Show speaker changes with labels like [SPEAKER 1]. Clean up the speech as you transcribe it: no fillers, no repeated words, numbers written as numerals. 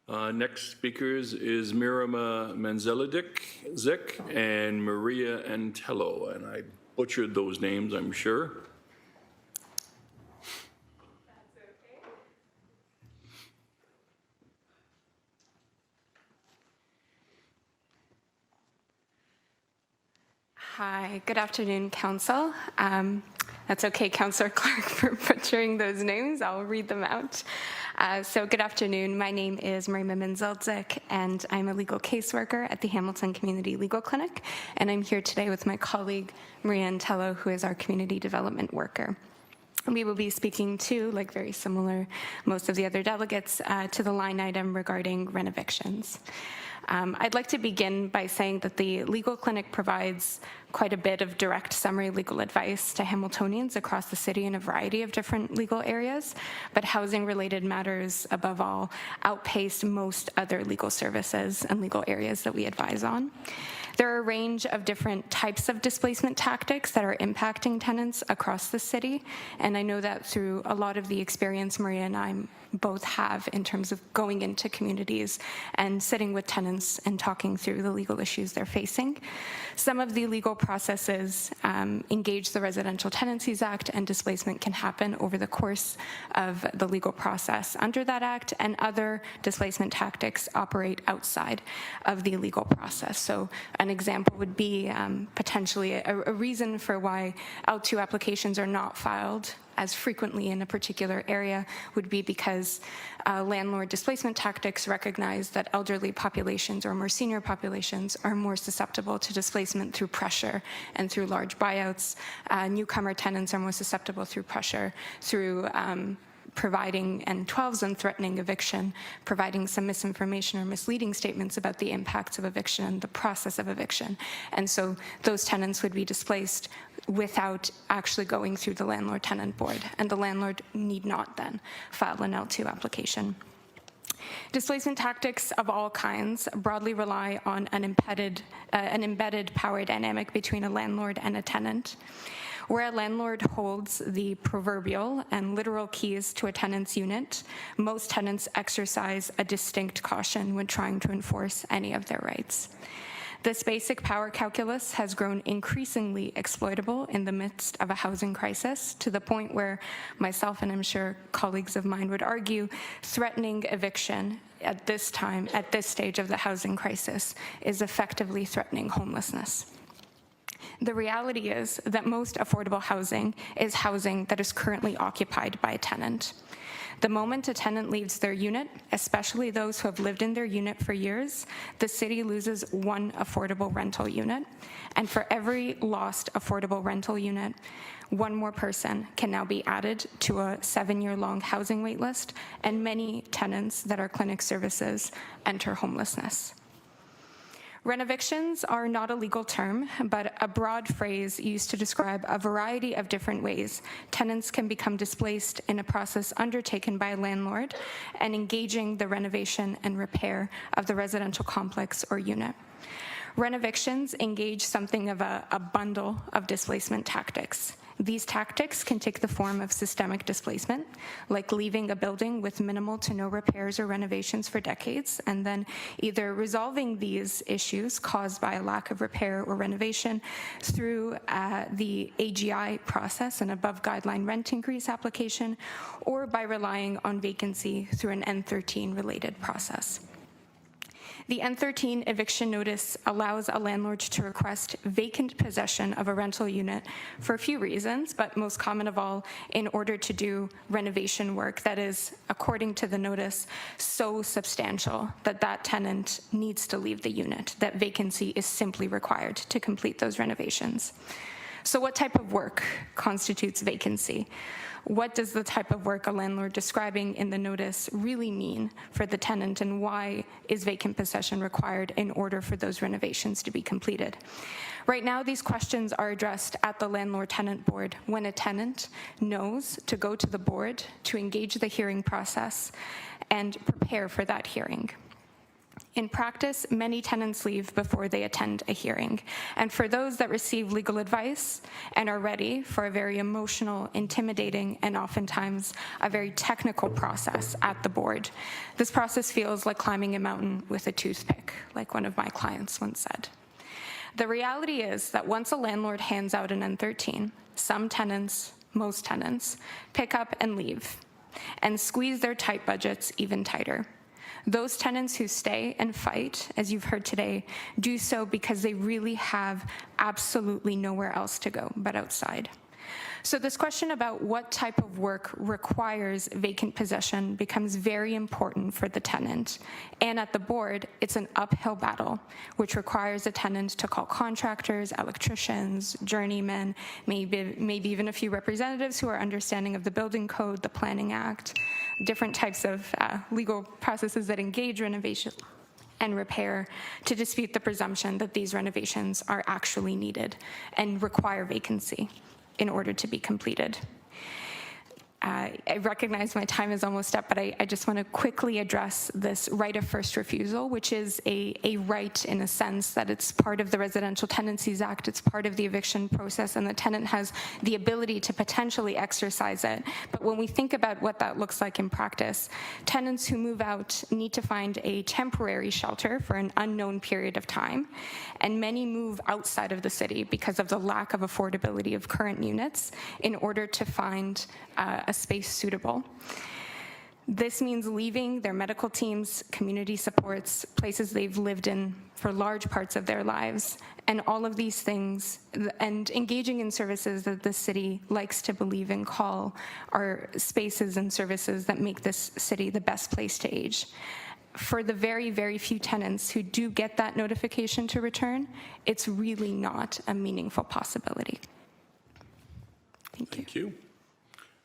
[SPEAKER 1] Next speakers is Merima Menzildzic and Maria Antello, and I butchered those names, I'm sure.
[SPEAKER 2] Hi, good afternoon, Council. That's okay, Councillor Clark, for butchering those names. I'll read them out. So good afternoon. My name is Merima Menzildzic, and I'm a legal caseworker at the Hamilton Community Legal Clinic, and I'm here today with my colleague, Maria Antello, who is our community development worker. We will be speaking to, like very similar, most of the other delegates, to the line item regarding rent evictions. I'd like to begin by saying that the legal clinic provides quite a bit of direct summary legal advice to Hamiltonians across the city in a variety of different legal areas, but housing-related matters, above all, outpace most other legal services and legal areas that we advise on. There are a range of different types of displacement tactics that are impacting tenants across the city, and I know that through a lot of the experience Maria and I both have in terms of going into communities and sitting with tenants and talking through the legal issues they're facing. Some of the legal processes engage the Residential Tenancies Act, and displacement can happen over the course of the legal process under that act, and other displacement tactics operate outside of the legal process. So an example would be potentially a reason for why L2 applications are not filed as frequently in a particular area would be because landlord displacement tactics recognize that elderly populations or more senior populations are more susceptible to displacement through pressure and through large buyouts. Newcomer tenants are more susceptible through pressure, through providing N12s and threatening eviction, providing some misinformation or misleading statements about the impacts of eviction and the process of eviction. And so those tenants would be displaced without actually going through the landlord-tenant board, and the landlord need not then file an L2 application. Displacement tactics of all kinds broadly rely on an embedded power dynamic between a landlord and a tenant. Where a landlord holds the proverbial and literal keys to a tenant's unit, most tenants exercise a distinct caution when trying to enforce any of their rights. This basic power calculus has grown increasingly exploitable in the midst of a housing crisis, to the point where myself, and I'm sure colleagues of mine would argue, threatening eviction at this time, at this stage of the housing crisis, is effectively threatening homelessness. The reality is that most affordable housing is housing that is currently occupied by a tenant. The moment a tenant leaves their unit, especially those who have lived in their unit for years, the city loses one affordable rental unit. And for every lost affordable rental unit, one more person can now be added to a 7-year-long housing wait list, and many tenants that are clinic services enter homelessness. Rent evictions are not a legal term, but a broad phrase used to describe a variety of different ways tenants can become displaced in a process undertaken by a landlord and engaging the renovation and repair of the residential complex or unit. Rent evictions engage something of a bundle of displacement tactics. These tactics can take the form of systemic displacement, like leaving a building with minimal to no repairs or renovations for decades, and then either resolving these issues caused by a lack of repair or renovation through the AGI process, an above guideline rent increase application, or by relying on vacancy through an N13 related process. The N13 eviction notice allows a landlord to request vacant possession of a rental unit for a few reasons, but most common of all, in order to do renovation work that is, according to the notice, so substantial that that tenant needs to leave the unit, that vacancy is simply required to complete those renovations. So what type of work constitutes vacancy? What does the type of work a landlord describing in the notice really mean for the tenant, and why is vacant possession required in order for those renovations to be completed? Right now, these questions are addressed at the landlord-tenant board when a tenant knows to go to the board to engage the hearing process and prepare for that hearing. In practice, many tenants leave before they attend a hearing. And for those that receive legal advice and are ready for a very emotional, intimidating, and oftentimes a very technical process at the board, this process feels like climbing a mountain with a toothpick, like one of my clients once said. The reality is that once a landlord hands out an N13, some tenants, most tenants, pick up and leave and squeeze their tight budgets even tighter. Those tenants who stay and fight, as you've heard today, do so because they really have absolutely nowhere else to go but outside. So this question about what type of work requires vacant possession becomes very important for the tenant. And at the board, it's an uphill battle, which requires a tenant to call contractors, electricians, journeymen, maybe even a few representatives who are understanding of the building code, the Planning Act, different types of legal processes that engage renovation and repair to dispute the presumption that these renovations are actually needed and require vacancy in order to be completed. I recognize my time is almost up, but I just want to quickly address this right of first refusal, which is a right in a sense that it's part of the Residential Tenancies Act, it's part of the eviction process, and the tenant has the ability to potentially exercise it. But when we think about what that looks like in practice, tenants who move out need to find a temporary shelter for an unknown period of time, and many move outside of the city because of the lack of affordability of current units in order to find a space suitable. This means leaving their medical teams, community supports, places they've lived in for large parts of their lives, and all of these things, and engaging in services that the city likes to believe and call are spaces and services that make this city the best place to age. For the very, very few tenants who do get that notification to return, it's really not a meaningful possibility. Thank you.
[SPEAKER 1] Thank you.